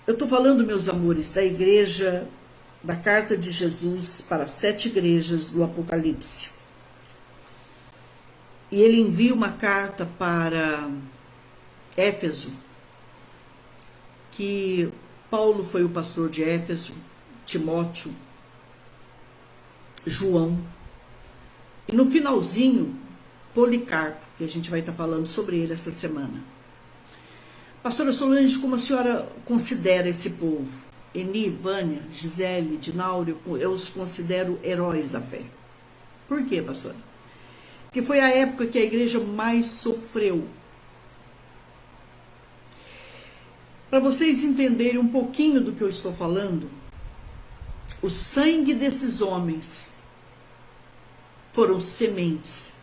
Eu estou falando, meus amores, da igreja, da carta de Jesus para 7 igrejas do Apocalipse. E ele envia uma carta para Éfeso, que Paulo foi o pastor de Éfeso, Timóteo, João, e no finalzinho, Policarpo, que a gente vai estar falando sobre ele essa semana. Pastora Solange, como a senhora considera esse povo? Eni, Vânia, Gisele, Dináurio, eu os considero heróis da fé. Por quê, pastora? Porque foi a época que a igreja mais sofreu. Para vocês entenderem um pouquinho do que eu estou falando, o sangue desses homens foram sementes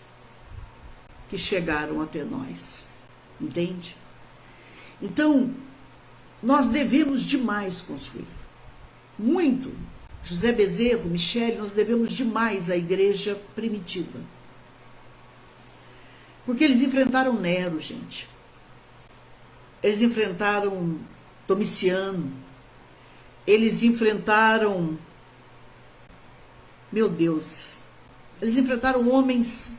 que chegaram até nós. Entende? Então, nós devemos demais construir. Muito. José Bezerro, Michele, nós devemos demais à igreja primitiva. Porque eles enfrentaram Nero, gente. Eles enfrentaram Domiciano. Eles enfrentaram... Meu Deus. Eles enfrentaram homens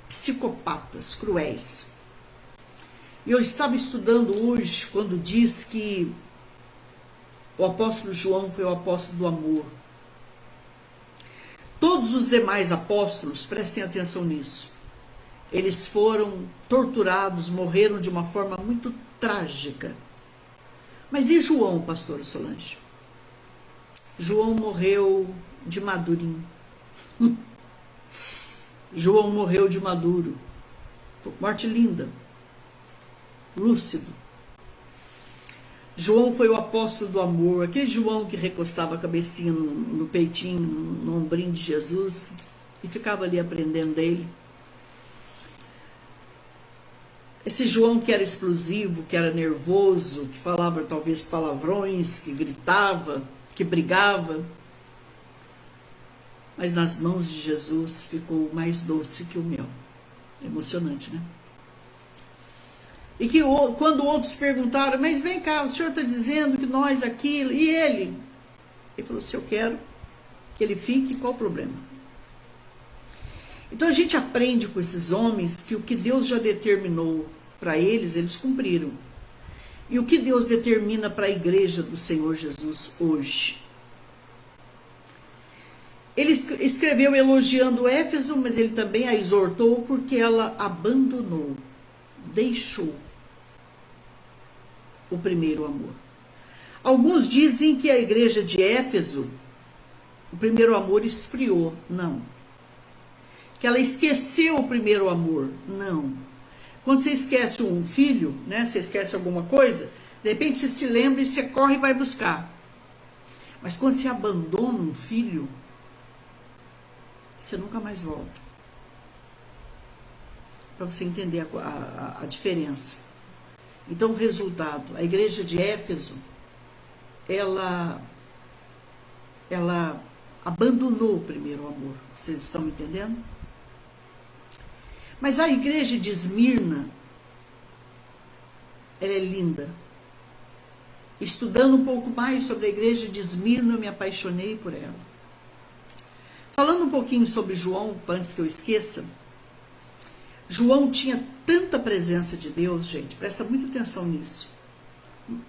psicopatas, cruéis. E eu estava estudando hoje, quando diz que o apóstolo João foi o apóstolo do amor. Todos os demais apóstolos, prestem atenção nisso, eles foram torturados, morreram de uma forma muito trágica. Mas e João, pastora Solange? João morreu de madurinho. João morreu de maduro. Morte linda. Lúcido. João foi o apóstolo do amor, aquele João que recostava a cabecinha no peitinho, no ombrinho de Jesus e ficava ali aprendendo dele. Esse João que era explosivo, que era nervoso, que falava talvez palavrões, que gritava, que brigava, mas nas mãos de Jesus ficou mais doce que o mel. Emocionante, né? E que quando outros perguntaram, mas vem cá, o senhor está dizendo que nós aquilo, e ele? Ele falou, se eu quero que ele fique, qual o problema? Então a gente aprende com esses homens que o que Deus já determinou para eles, eles cumpriram. E o que Deus determina para a igreja do Senhor Jesus hoje? Ele escreveu elogiando Éfeso, mas ele também a exortou porque ela abandonou, deixou o primeiro amor. Alguns dizem que a igreja de Éfeso, o primeiro amor esfriou. Não. Que ela esqueceu o primeiro amor. Não. Quando você esquece um filho, né, você esquece alguma coisa, de repente você se lembra e você corre e vai buscar. Mas quando você abandona um filho, você nunca mais volta. Para você entender a diferença. Então, o resultado, a igreja de Éfeso, ela abandonou o primeiro amor. Vocês estão entendendo? Mas a igreja de Esmirna, ela é linda. Estudando um pouco mais sobre a igreja de Esmirna, eu me apaixonei por ela. Falando um pouquinho sobre João, antes que eu esqueça, João tinha tanta presença de Deus, gente, presta muita atenção nisso.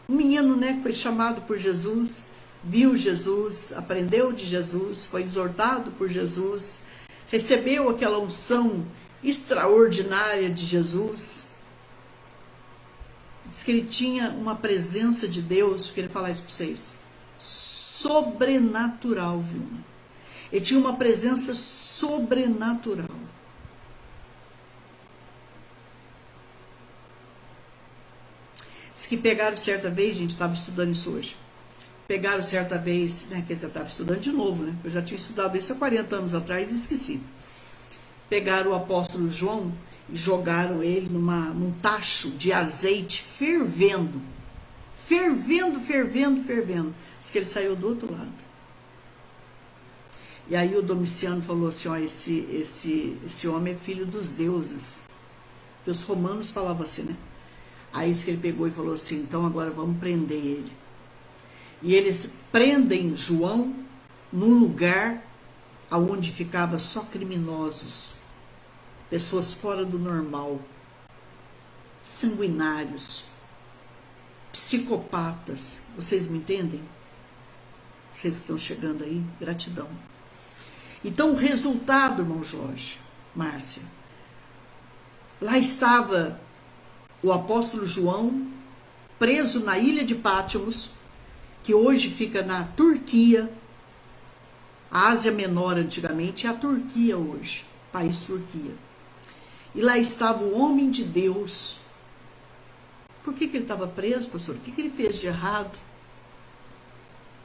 Um menino, né, que foi chamado por Jesus, viu Jesus, aprendeu de Jesus, foi exortado por Jesus, recebeu aquela unção extraordinária de Jesus. Diz que ele tinha uma presença de Deus, eu queria falar isso para vocês, sobrenatural, viu? Ele tinha uma presença sobrenatural. Diz que pegaram certa vez, gente, estava estudando isso hoje. Pegaram certa vez, né, que eu estava estudando de novo, né? Eu já tinha estudado isso há 40 anos atrás e esqueci. Pegaram o apóstolo João e jogaram ele num tacho de azeite fervendo. Fervendo. Diz que ele saiu do outro lado. E aí o Domiciano falou assim, ó, esse homem é filho dos deuses. E os romanos falavam assim, né? Aí que ele pegou e falou assim, então agora vamos prender ele. E eles prendem João num lugar onde ficava só criminosos, pessoas fora do normal, sanguinários, psicopatas. Vocês me entendem? Vocês que estão chegando aí, gratidão. Então, o resultado, irmão Jorge, Márcia, lá estava o apóstolo João preso na ilha de Patmos, que hoje fica na Turquia, a Ásia Menor antigamente, é a Turquia hoje, país Turquia. E lá estava o homem de Deus. Por que ele estava preso, pastor? O que ele fez de errado?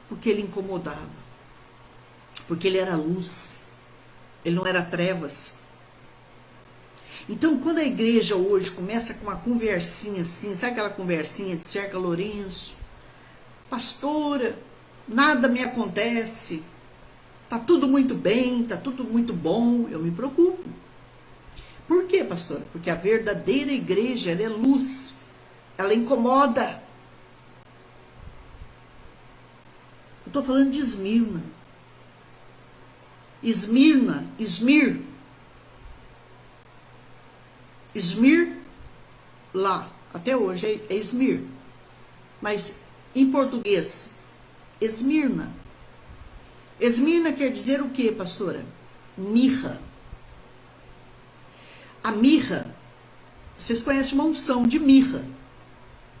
Porque ele incomodava. Porque ele era luz. Ele não era trevas. Então, quando a igreja hoje começa com uma conversinha assim, sabe aquela conversinha de Cerca Lourenço? Pastora, nada me acontece. Tá tudo muito bem, tá tudo muito bom. Eu me preocupo. Por quê, pastora? Porque a verdadeira igreja, ela é luz. Ela incomoda. Eu estou falando de Esmirna. Esmir, lá, até hoje é Esmir. Mas em português, Esmirna. Esmirna quer dizer o que, pastora? Mirra. A mirra, vocês conhecem uma unção de mirra.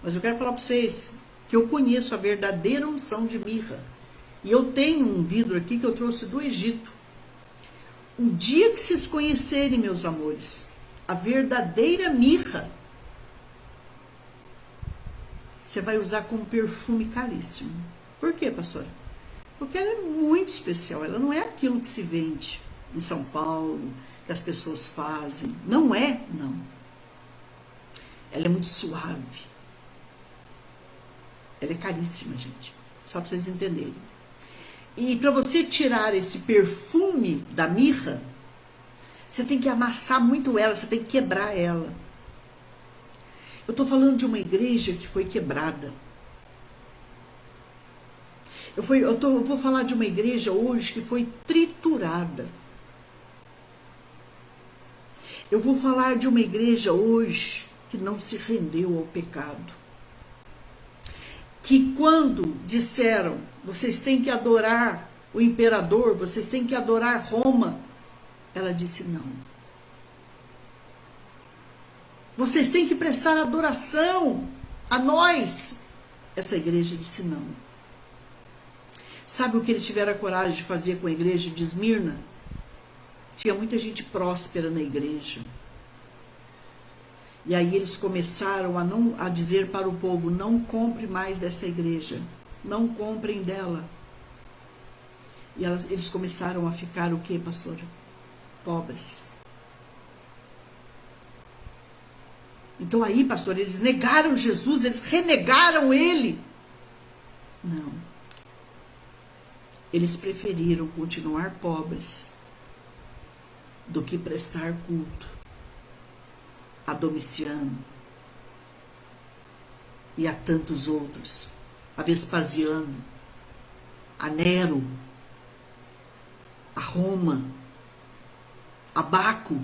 Mas eu quero falar para vocês que eu conheço a verdadeira unção de mirra. E eu tenho um vidro aqui que eu trouxe do Egito. O dia que vocês conhecerem, meus amores, a verdadeira mirra, você vai usar como perfume caríssimo. Por quê, pastora? Porque ela é muito especial. Ela não é aquilo que se vende em São Paulo, que as pessoas fazem. Não é, não. Ela é muito suave. Ela é caríssima, gente. Só para vocês entenderem. E para você tirar esse perfume da mirra, você tem que amassar muito ela, você tem que quebrar ela. Eu estou falando de uma igreja que foi quebrada. Eu vou falar de uma igreja hoje que foi triturada. Eu vou falar de uma igreja hoje que não se rendeu ao pecado. Que quando disseram, vocês têm que adorar o imperador, vocês têm que adorar Roma, ela disse não. Vocês têm que prestar adoração a nós. Essa igreja disse não. Sabe o que eles tiveram a coragem de fazer com a igreja de Esmirna? Tinha muita gente próspera na igreja. E aí eles começaram a dizer para o povo, não compre mais dessa igreja. Não comprem dela. E eles começaram a ficar o quê, pastora? Pobres. Então aí, pastor, eles negaram Jesus, eles renegaram ele. Não. Eles preferiram continuar pobres do que prestar culto a Domiciano e a tantos outros, a Vespasiano, a Nero, a Roma, a Baco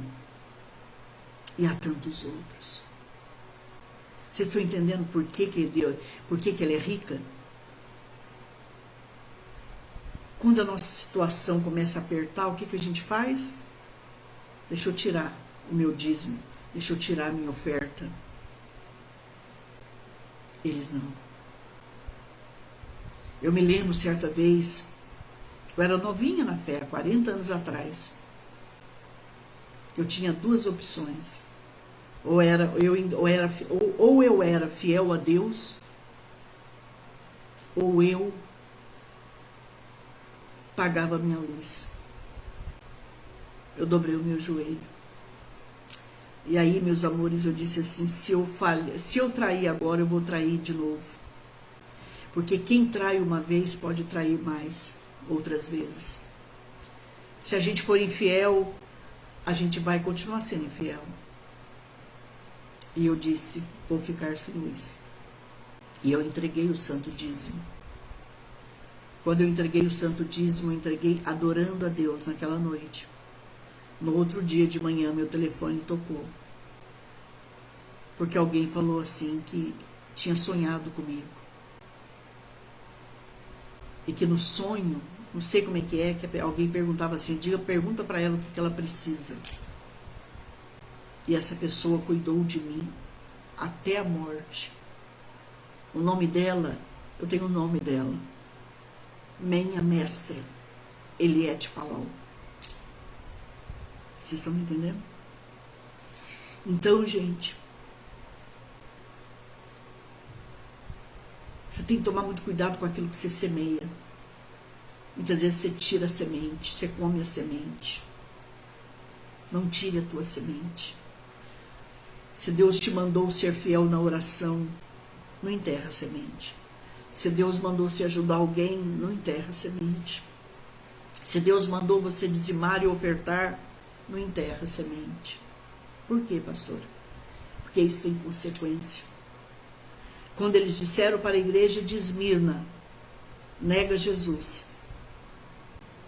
e a tantos outros. Vocês estão entendendo por que ela é rica? Quando a nossa situação começa a apertar, o que a gente faz? Deixa eu tirar o meu dízimo. Deixa eu tirar a minha oferta. Eles não. Eu me lembro certa vez, eu era novinha na fé, 40 anos atrás. Eu tinha duas opções. Ou eu era fiel a Deus, ou eu pagava a minha luz. Eu dobrei o meu joelho. E aí, meus amores, eu disse assim, se eu trair agora, eu vou trair de novo. Porque quem trai uma vez pode trair mais outras vezes. Se a gente for infiel, a gente vai continuar sendo infiel. E eu disse, vou ficar sem luz. E eu entreguei o santo dízimo. Quando eu entreguei o santo dízimo, eu entreguei adorando a Deus naquela noite. No outro dia de manhã, meu telefone tocou. Porque alguém falou assim que tinha sonhado comigo. E que no sonho, não sei como é que alguém perguntava assim, pergunta para ela o que ela precisa. E essa pessoa cuidou de mim até a morte. O nome dela, eu tenho o nome dela. Minha mestra, Eliette Palau. Vocês estão me entendendo? Então, gente, você tem que tomar muito cuidado com aquilo que você semeia. Muitas vezes você tira a semente, você come a semente. Não tire a tua semente. Se Deus te mandou ser fiel na oração, não enterra a semente. Se Deus mandou você ajudar alguém, não enterra a semente. Se Deus mandou você dizimar e ofertar, não enterra a semente. Por quê, pastora? Porque isso tem consequência. Quando eles disseram para a igreja de Esmirna, nega Jesus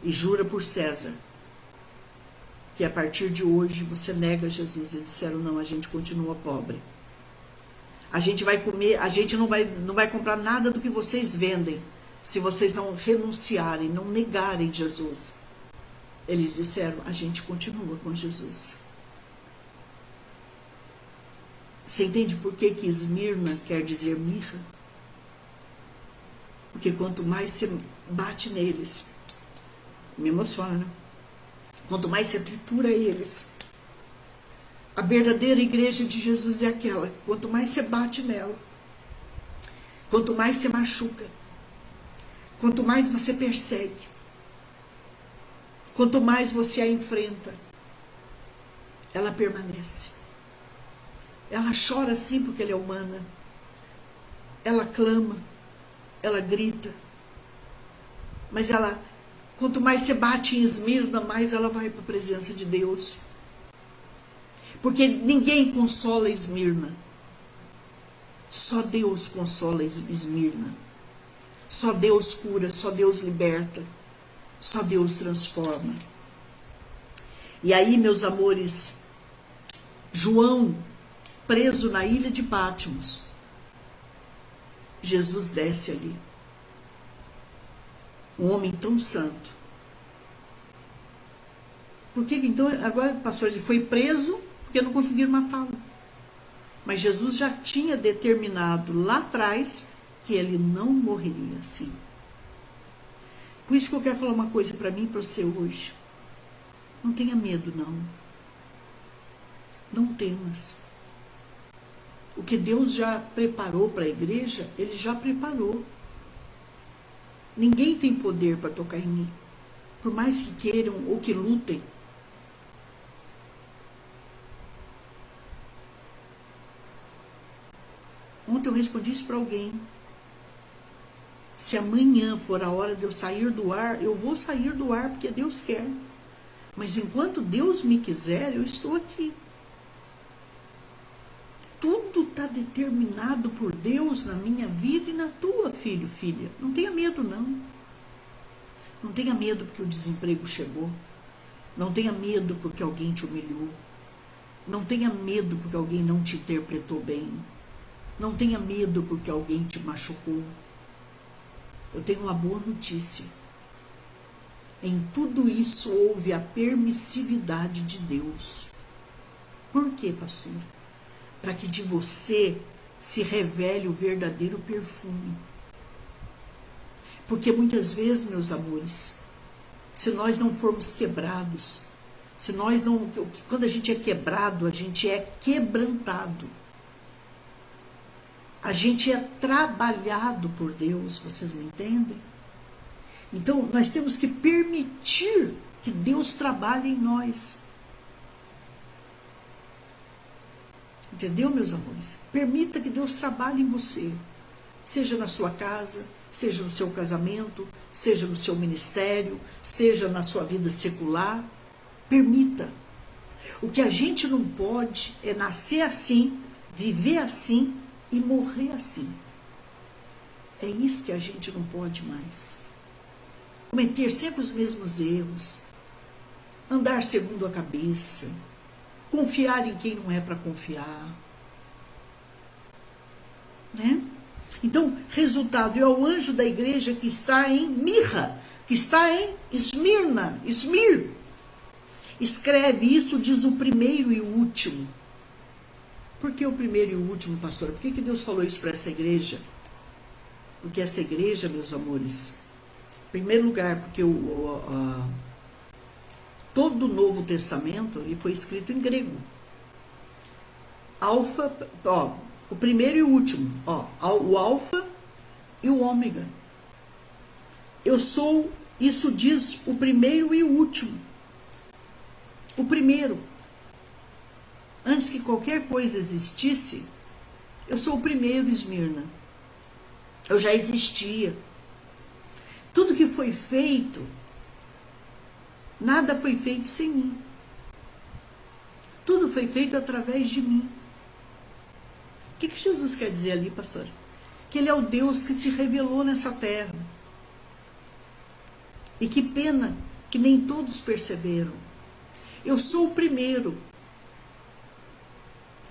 e jura por César, que a partir de hoje você nega Jesus. Eles disseram, não, a gente continua pobre. A gente vai comer, a gente não vai comprar nada do que vocês vendem, se vocês não renunciarem, não negarem Jesus. Eles disseram, a gente continua com Jesus. Você entende por que Esmirna quer dizer mirra? Porque quanto mais você bate neles, me emociona, né? Quanto mais você tritura eles, a verdadeira igreja de Jesus é aquela, quanto mais você bate nela, quanto mais você machuca, quanto mais você persegue, quanto mais você a enfrenta, ela permanece. Ela chora sim porque ela é humana, ela clama, ela grita, mas ela, quanto mais você bate em Esmirna, mais ela vai para a presença de Deus. Porque ninguém consola Esmirna. Só Deus consola Esmirna. Só Deus cura, só Deus liberta. Só Deus transforma. E aí, meus amores, João, preso na ilha de Patmos, Jesus desce ali. Um homem tão santo. Por que então, agora, pastor, ele foi preso porque não conseguiram matá-lo? Mas Jesus já tinha determinado lá atrás que ele não morreria assim. Por isso que eu quero falar uma coisa para mim e para você hoje. Não tenha medo, não. Não temas. O que Deus já preparou para a igreja, Ele já preparou. Ninguém tem poder para tocar em mim. Por mais que queiram ou que lutem. Ontem eu respondi isso para alguém. Se amanhã for a hora de eu sair do ar, eu vou sair do ar porque Deus quer. Mas enquanto Deus me quiser, eu estou aqui. Tudo está determinado por Deus na minha vida e na tua, filho, filha. Não tenha medo, não. Não tenha medo porque o desemprego chegou. Não tenha medo porque alguém te humilhou. Não tenha medo porque alguém não te interpretou bem. Não tenha medo porque alguém te machucou. Eu tenho uma boa notícia. Em tudo isso houve a permissividade de Deus. Por quê, pastor? Para que de você se revele o verdadeiro perfume. Porque muitas vezes, meus amores, se nós não formos quebrados, se nós não, quando a gente é quebrado, a gente é quebrantado. A gente é trabalhado por Deus, vocês me entendem? Então, nós temos que permitir que Deus trabalhe em nós. Entendeu, meus amores? Permita que Deus trabalhe em você. Seja na sua casa, seja no seu casamento, seja no seu ministério, seja na sua vida secular. Permita. O que a gente não pode é nascer assim, viver assim e morrer assim. É isso que a gente não pode mais. cometer sempre os mesmos erros, andar segundo a cabeça, confiar em quem não é para confiar, né? Então, resultado, é o anjo da igreja que está em Mirra, que está em Esmirna, Esmir. Escreve isso, diz o primeiro e o último. Por que o primeiro e o último, pastor? Por que Deus falou isso para essa igreja? Porque essa igreja, meus amores, em primeiro lugar, porque todo o Novo Testamento ele foi escrito em grego. Alfa, o primeiro e o último, o alfa e o ômega. Eu sou, isso diz o primeiro e o último. O primeiro. Antes que qualquer coisa existisse, eu sou o primeiro, Esmirna. Eu já existia. Tudo que foi feito, nada foi feito sem mim. Tudo foi feito através de mim. O que Jesus quer dizer ali, pastor? Que Ele é o Deus que se revelou nessa terra. E que pena que nem todos perceberam. Eu sou o primeiro.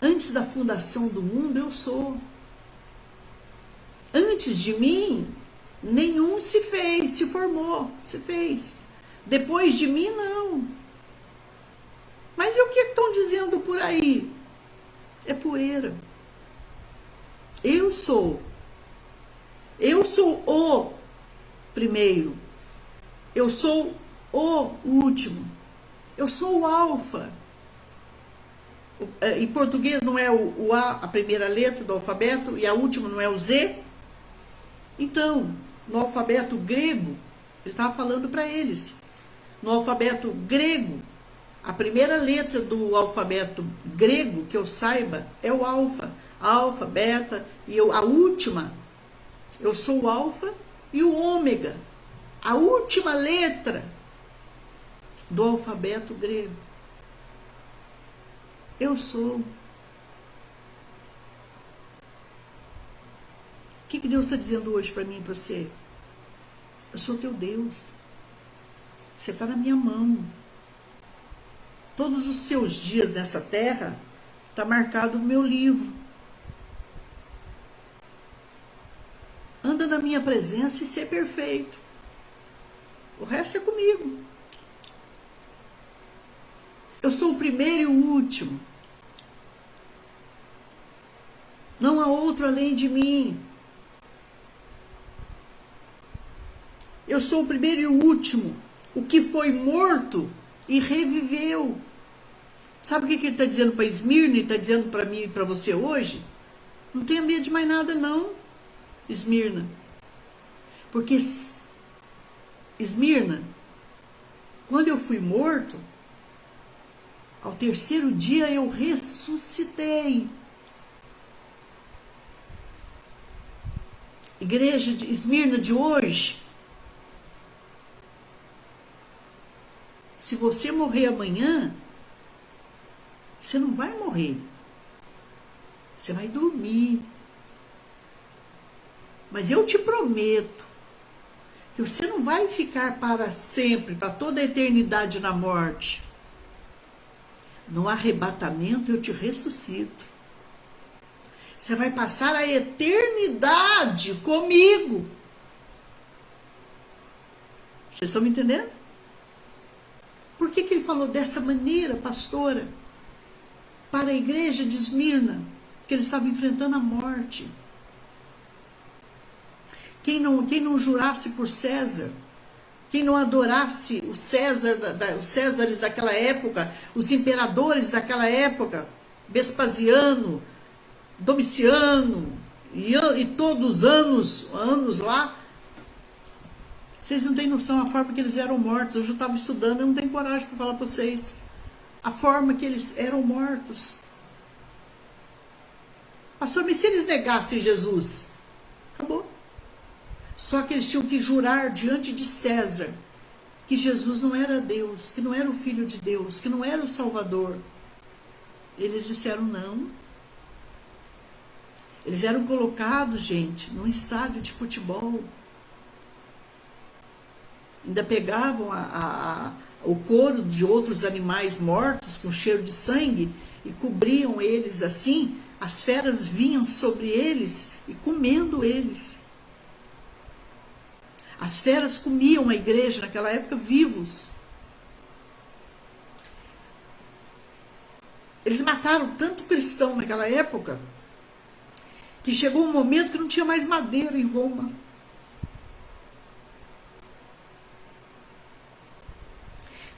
Antes da fundação do mundo, eu sou. Antes de mim, nenhum se fez, se formou, se fez. Depois de mim, não. Mas e o que estão dizendo por aí? É poeira. Eu sou o primeiro. Eu sou o último. Eu sou o alfa. Em português não é o A, a primeira letra do alfabeto, e a última não é o Z. Então, no alfabeto grego, ele estava falando para eles. No alfabeto grego, a primeira letra do alfabeto grego, que eu saiba, é o alfa. Alfa, beta, e a última, eu sou o alfa e o ômega. A última letra do alfabeto grego. Eu sou. O que Deus está dizendo hoje para mim e para você? Eu sou teu Deus. Você está na minha mão. Todos os teus dias nessa terra está marcado no meu livro. Anda na minha presença e ser perfeito. O resto é comigo. Eu sou o primeiro e o último. Não há outro além de mim. Eu sou o primeiro e o último. O que foi morto e reviveu. Sabe o que ele está dizendo para Esmirna e está dizendo para mim e para você hoje? Não tenha medo de mais nada não, Esmirna. Porque Esmirna, quando eu fui morto, ao terceiro dia eu ressuscitei. Igreja de Esmirna de hoje, se você morrer amanhã, você não vai morrer. Você vai dormir. Mas eu te prometo que você não vai ficar para sempre, para toda a eternidade na morte. No arrebatamento eu te ressuscito. Você vai passar a eternidade comigo. Vocês estão me entendendo? Por que ele falou dessa maneira, pastora? Para a igreja de Esmirna, que ele estava enfrentando a morte. Quem não jurasse por César, quem não adorasse o César, os Césares daquela época, os imperadores daquela época, Vespasiano, Domiciano, e todos os anos lá, vocês não têm noção a forma que eles eram mortos. Hoje eu estava estudando, eu não tenho coragem para falar para vocês a forma que eles eram mortos. Pastor, mas se eles negassem Jesus? Acabou. Só que eles tinham que jurar diante de César que Jesus não era Deus, que não era o Filho de Deus, que não era o Salvador. Eles disseram não. Eles eram colocados, gente, num estádio de futebol. Ainda pegavam o couro de outros animais mortos com cheiro de sangue e cobriam eles assim. As feras vinham sobre eles e comendo eles. As feras comiam a igreja naquela época vivos. Eles mataram tanto cristão naquela época que chegou um momento que não tinha mais madeira em Roma.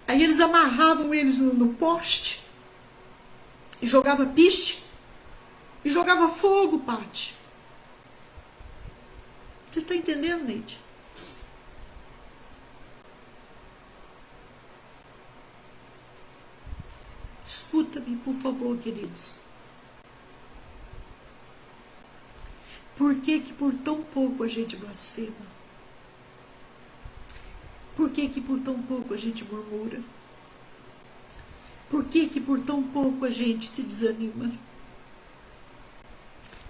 Aí eles amarravam eles no poste e jogava piche e jogava fogo, Pati. Você está entendendo, Neide? Escuta-me, por favor, queridos. Por que que por tão pouco a gente blasfema? Por que que por tão pouco a gente murmura? Por que que por tão pouco a gente se desanima?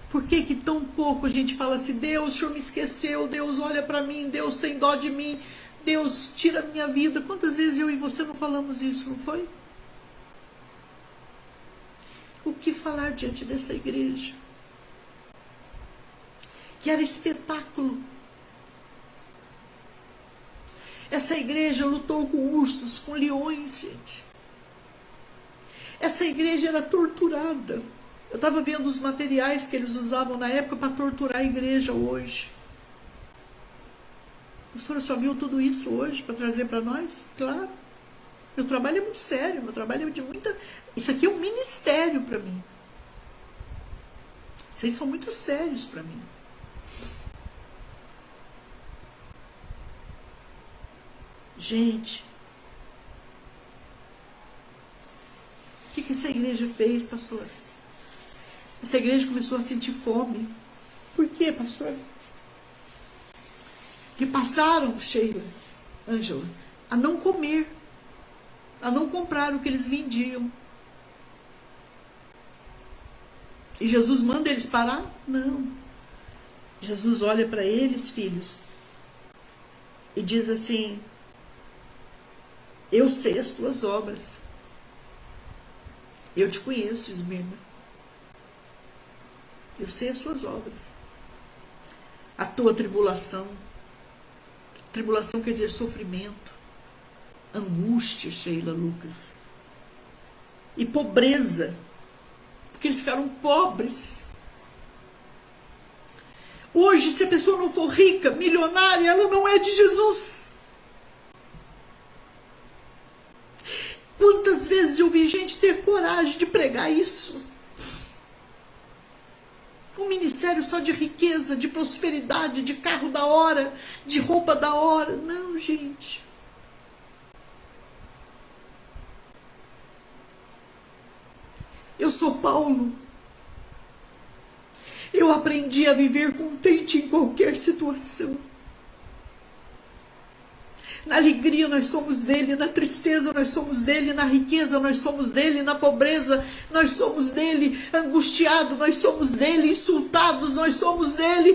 Por que que tão pouco a gente fala assim, Deus, o Senhor me esqueceu, Deus olha para mim, Deus tem dó de mim, Deus tira a minha vida. Quantas vezes eu e você não falamos isso, não foi? O que falar diante dessa igreja? Que era espetáculo. Essa igreja lutou com ursos, com leões, gente. Essa igreja era torturada. Eu estava vendo os materiais que eles usavam na época para torturar a igreja hoje. A senhora só viu tudo isso hoje para trazer para nós? Claro. Meu trabalho é muito sério, meu trabalho é de muita... Isso aqui é um ministério para mim. Vocês são muito sérios para mim. Gente, o que essa igreja fez, pastor? Essa igreja começou a sentir fome. Por quê, pastor? Que passaram, Sheila, Ângela, a não comer, a não comprar o que eles vendiam. E Jesus manda eles parar? Não. Jesus olha para eles, filhos, e diz assim, eu sei as tuas obras. Eu te conheço, Esmirna. Eu sei as suas obras. A tua tribulação. Tribulação quer dizer sofrimento. Angústia, Sheila, Lucas. E pobreza. Porque eles ficaram pobres. Hoje, se a pessoa não for rica, milionária, ela não é de Jesus. Quantas vezes eu vi gente ter coragem de pregar isso? Um ministério só de riqueza, de prosperidade, de carro da hora, de roupa da hora. Não, gente. Eu sou Paulo. Eu aprendi a viver contente em qualquer situação. Na alegria nós somos dele, na tristeza nós somos dele, na riqueza nós somos dele, na pobreza nós somos dele, angustiado nós somos dele, insultados nós somos dele,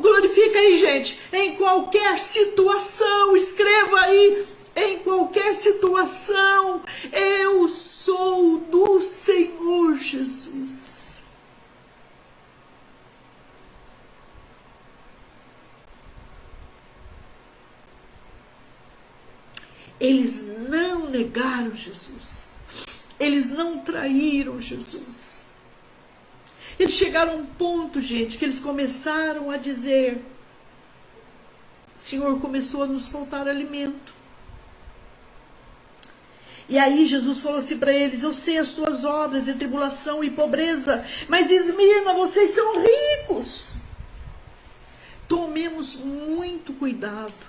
glorifica aí, gente, em qualquer situação, escreva aí, em qualquer situação, eu sou do Senhor Jesus. Eles não negaram Jesus. Eles não traíram Jesus. Eles chegaram a um ponto, gente, que eles começaram a dizer, Senhor, começou a nos faltar alimento. E aí Jesus falou assim para eles, eu sei as tuas obras, em tribulação e pobreza, mas Esmirna, vocês são ricos. Tomemos muito cuidado.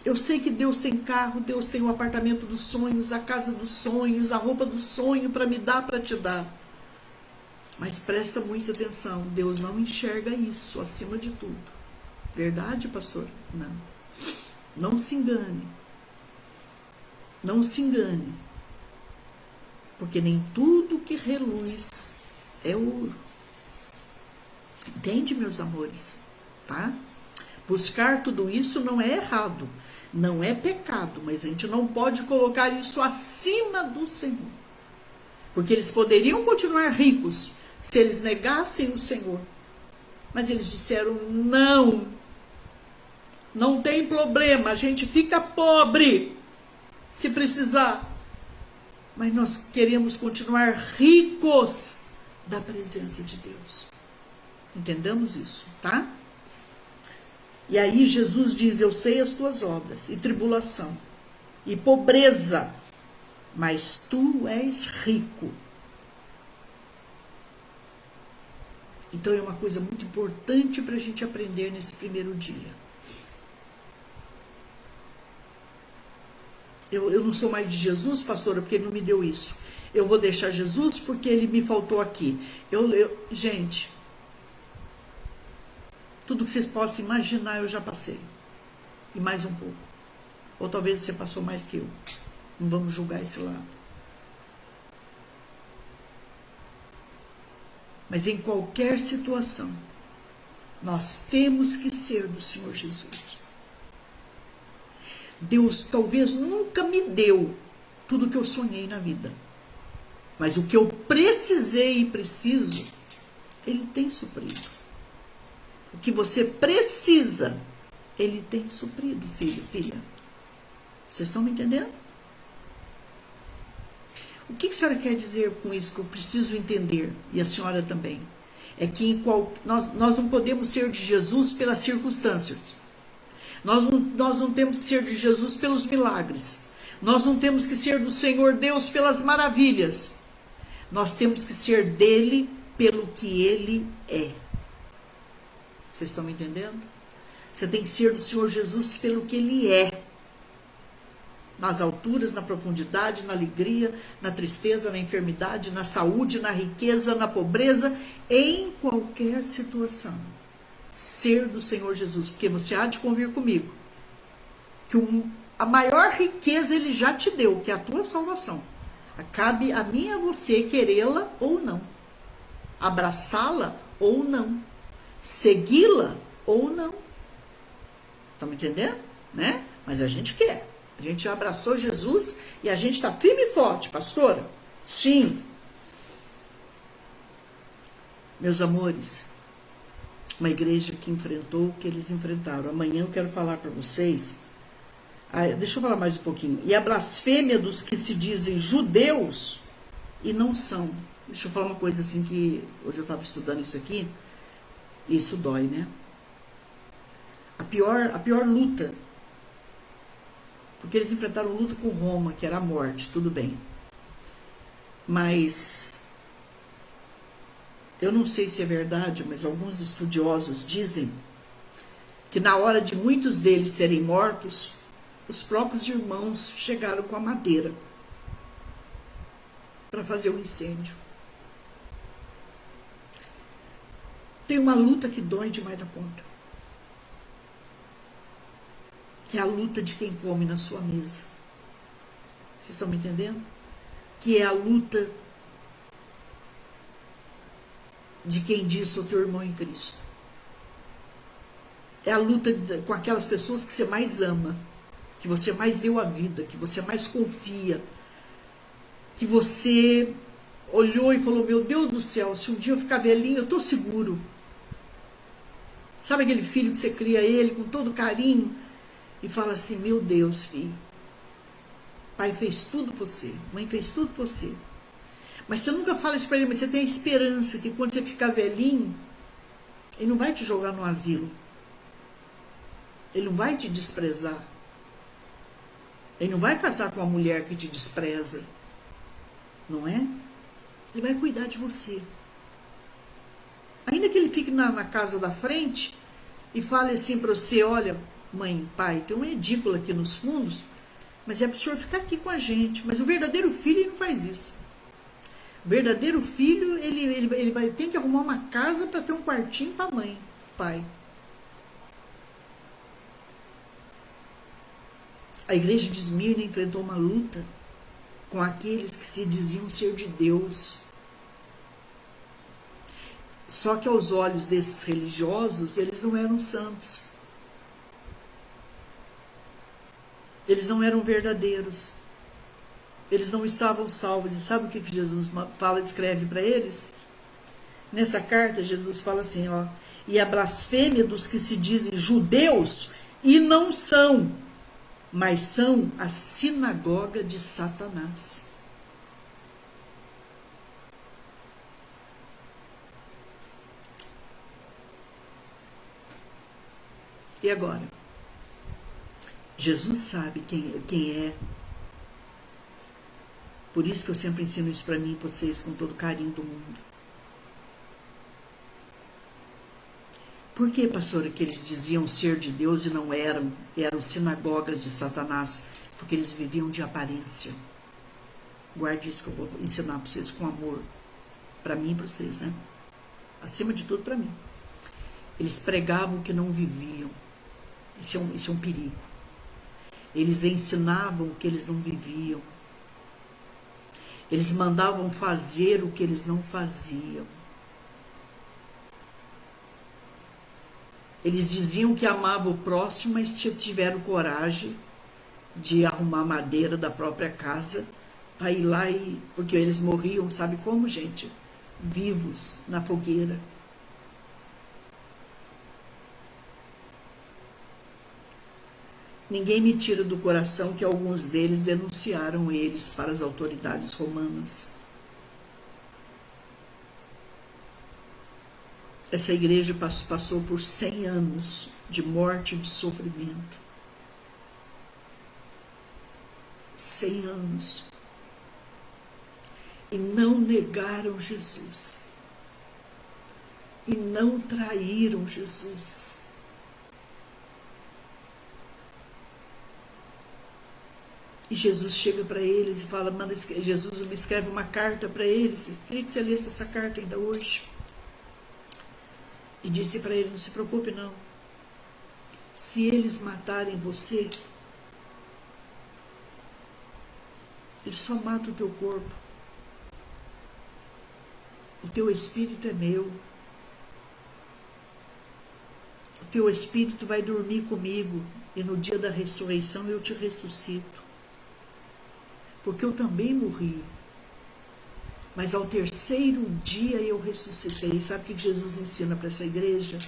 Eu sei que Deus tem carro, Deus tem o apartamento dos sonhos, a casa dos sonhos, a roupa do sonho para me dar, para te dar. Mas presta muita atenção, Deus não enxerga isso acima de tudo. Verdade, pastor? Não. Não se engane. Não se engane. Porque nem tudo que reluz é ouro. Entende, meus amores? Tá? Buscar tudo isso não é errado, não é pecado, mas a gente não pode colocar isso acima do Senhor. Porque eles poderiam continuar ricos se eles negassem o Senhor. Mas eles disseram: não, não tem problema, a gente fica pobre se precisar. Mas nós queremos continuar ricos da presença de Deus. Entendamos isso, tá? E aí Jesus diz: eu sei as tuas obras, e tribulação, e pobreza, mas tu és rico. Então é uma coisa muito importante para a gente aprender nesse primeiro dia. Eu não sou mais de Jesus, pastora, porque ele não me deu isso. Eu vou deixar Jesus porque ele me faltou aqui. Gente, tudo que vocês possam imaginar eu já passei. E mais um pouco. Ou talvez você passou mais que eu. Não vamos julgar esse lado. Mas em qualquer situação, nós temos que ser do Senhor Jesus. Deus talvez nunca me deu tudo que eu sonhei na vida. Mas o que eu precisei e preciso, Ele tem suprido. O que você precisa, Ele tem suprido, filho, filha. Vocês estão me entendendo? O que a senhora quer dizer com isso que eu preciso entender? E a senhora também. É que nós não podemos ser de Jesus pelas circunstâncias. Nós não temos que ser de Jesus pelos milagres. Nós não temos que ser do Senhor Deus pelas maravilhas. Nós temos que ser dele pelo que ele é. Vocês estão me entendendo? Você tem que ser do Senhor Jesus pelo que ele é. Nas alturas, na profundidade, na alegria, na tristeza, na enfermidade, na saúde, na riqueza, na pobreza, em qualquer situação. Ser do Senhor Jesus, porque você há de convir comigo que a maior riqueza ele já te deu, que é a tua salvação. Cabe a mim e a você querê-la ou não, abraçá-la ou não, segui-la ou não. Estão me entendendo? Né? Mas a gente quer. A gente abraçou Jesus e a gente está firme e forte, pastora? Sim. Meus amores, uma igreja que enfrentou o que eles enfrentaram. Amanhã eu quero falar para vocês. Deixa eu falar mais um pouquinho. E a blasfêmia dos que se dizem judeus e não são. Deixa eu falar uma coisa assim que hoje eu estava estudando isso aqui. Isso dói, né? A pior luta. Porque eles enfrentaram luta com Roma, que era a morte, tudo bem. Mas eu não sei se é verdade, mas alguns estudiosos dizem que na hora de muitos deles serem mortos, os próprios irmãos chegaram com a madeira para fazer o incêndio. Tem uma luta que dói demais da conta. Que é a luta de quem come na sua mesa. Vocês estão me entendendo? Que é a luta de quem diz sou teu irmão em Cristo. É a luta com aquelas pessoas que você mais ama, que você mais deu a vida, que você mais confia, que você olhou e falou: meu Deus do céu, se um dia eu ficar velhinho, eu estou seguro. Sabe aquele filho que você cria ele com todo carinho e fala assim: meu Deus, filho, pai fez tudo por você, mãe fez tudo por você. Mas você nunca fala isso para ele, mas você tem a esperança que quando você ficar velhinho, ele não vai te jogar no asilo. Ele não vai te desprezar. Ele não vai casar com uma mulher que te despreza. Não é? Ele vai cuidar de você. Ainda que ele fique na casa da frente e fale assim para você: olha, mãe, pai, tem uma edícula aqui nos fundos, mas é para o senhor ficar aqui com a gente. Mas o verdadeiro filho, ele não faz isso. O verdadeiro filho, ele vai ter que arrumar uma casa para ter um quartinho para a mãe, pai. A igreja de Esmirna enfrentou uma luta com aqueles que se diziam ser de Deus. Só que aos olhos desses religiosos, eles não eram santos. Eles não eram verdadeiros. Eles não estavam salvos. E sabe o que Jesus fala, escreve para eles? Nessa carta, Jesus fala assim, ó: e a blasfêmia dos que se dizem judeus e não são, mas são a sinagoga de Satanás. E agora? Jesus sabe quem é. Por isso que eu sempre ensino isso para mim e para vocês com todo o carinho do mundo. Por que, pastora, que eles diziam ser de Deus e não eram? Eram sinagogas de Satanás, porque eles viviam de aparência. Guarde isso que eu vou ensinar para vocês com amor. Para mim e para vocês, né? Acima de tudo, para mim. Eles pregavam o que não viviam. Isso é um perigo. Eles ensinavam o que eles não viviam. Eles mandavam fazer o que eles não faziam. Eles diziam que amavam o próximo, mas tiveram coragem de arrumar madeira da própria casa para ir lá e... Porque eles morriam, sabe como, gente? Vivos na fogueira. Ninguém me tira do coração que alguns deles denunciaram eles para as autoridades romanas. Essa igreja passou por 100 anos de morte e de sofrimento. 100 anos. E não negaram Jesus. E não traíram Jesus. E Jesus chega para eles e fala, Jesus me escreve uma carta para eles. Eu queria que você lesse essa carta ainda hoje. E disse para eles, não se preocupe não. Se eles matarem você, eles só matam o teu corpo. O teu espírito é meu. O teu espírito vai dormir comigo. E no dia da ressurreição eu te ressuscito. Porque eu também morri. Mas ao terceiro dia eu ressuscitei. Sabe o que Jesus ensina para essa igreja?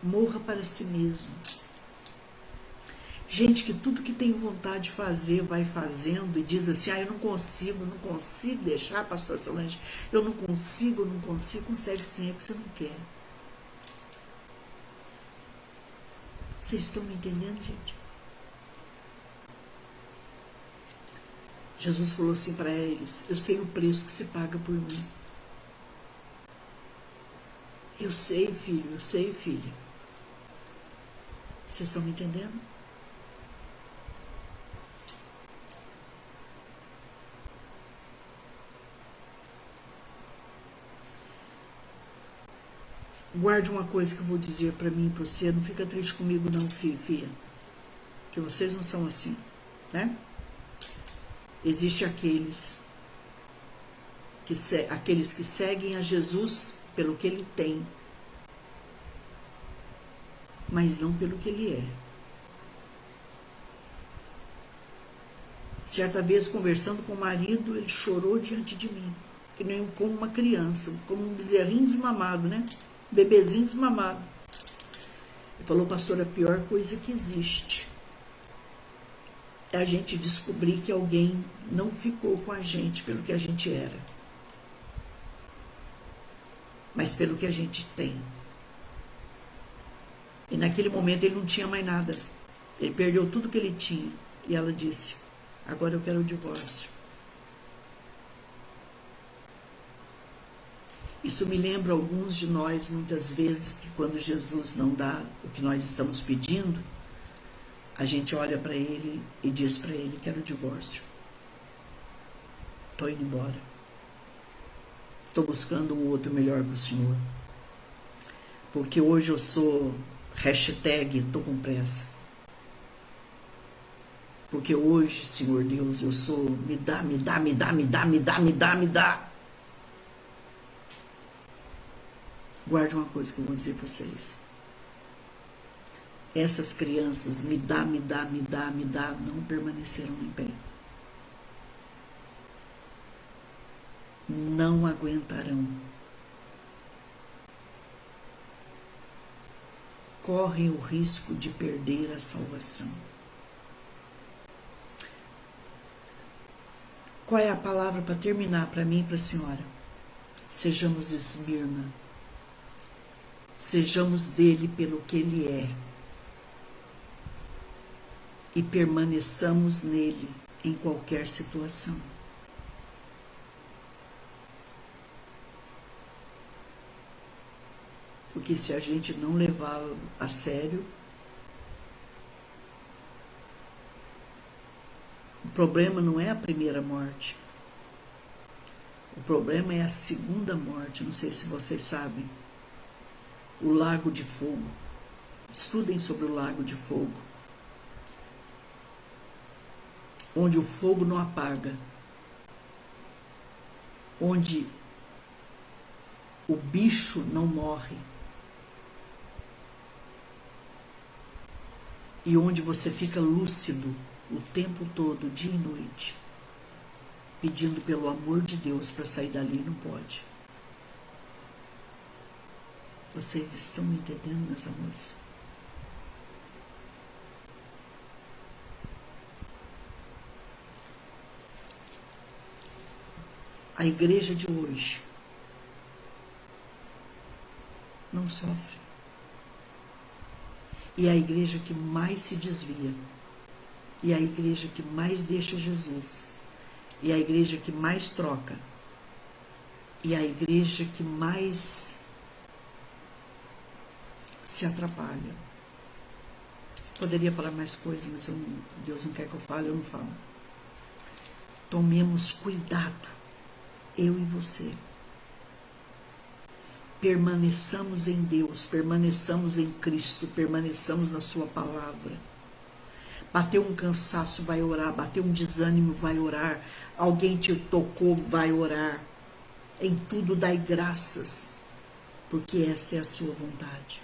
Morra para si mesmo. Gente que tudo que tem vontade de fazer, vai fazendo e diz assim, eu não consigo deixar, pastor Solange, eu não consigo, consegue sim, é que você não quer. Vocês estão me entendendo, gente? Jesus falou assim para eles, eu sei o preço que se paga por mim. Eu sei, filho, eu sei, filha. Vocês estão me entendendo? Guarde uma coisa que eu vou dizer para mim e para você, não fica triste comigo não, filha, que vocês não são assim, né? Existem aqueles que seguem a Jesus pelo que ele tem, mas não pelo que ele é. Certa vez, conversando com o marido, ele chorou diante de mim, que nem como uma criança, como um bezerrinho desmamado, né? Bebezinho desmamado. Ele falou, pastor, a pior coisa que existe é a gente descobrir que alguém não ficou com a gente pelo que a gente era, mas pelo que a gente tem. E naquele momento ele não tinha mais nada. Ele perdeu tudo que ele tinha. E ela disse, agora eu quero o divórcio. Isso me lembra alguns de nós, muitas vezes, que quando Jesus não dá o que nós estamos pedindo, a gente olha para ele e diz para ele, quero o divórcio. Estou indo embora. Estou buscando um outro melhor para o Senhor. Porque hoje eu sou #, tô com pressa. Porque hoje, Senhor Deus, eu sou me dá. Guarde uma coisa que eu vou dizer para vocês. essas crianças me dá, não permaneceram em pé. Não aguentarão. Correm o risco de perder a salvação. Qual é a palavra para terminar para mim e para a senhora? Sejamos Esmirna. Sejamos dele pelo que ele é. E permaneçamos nele em qualquer situação. Porque se a gente não levá-lo a sério, o problema não é a primeira morte. O problema é a segunda morte. Não sei se vocês sabem. O lago de fogo. Estudem sobre o lago de fogo. Onde o fogo não apaga. Onde o bicho não morre. E onde você fica lúcido o tempo todo, dia e noite, pedindo pelo amor de Deus para sair dali, não pode. Vocês estão me entendendo, meus amores? A igreja de hoje não sofre. E é a igreja que mais se desvia. E é a igreja que mais deixa Jesus. E é a igreja que mais troca. E é a igreja que mais se atrapalha. Poderia falar mais coisas, mas Deus não quer que eu fale, eu não falo. Tomemos cuidado, eu e você. Permaneçamos em Deus, permaneçamos em Cristo, permaneçamos na sua palavra. Bateu um cansaço, vai orar. Bateu um desânimo, vai orar. Alguém te tocou, vai orar. Em tudo dai graças, porque esta é a sua vontade.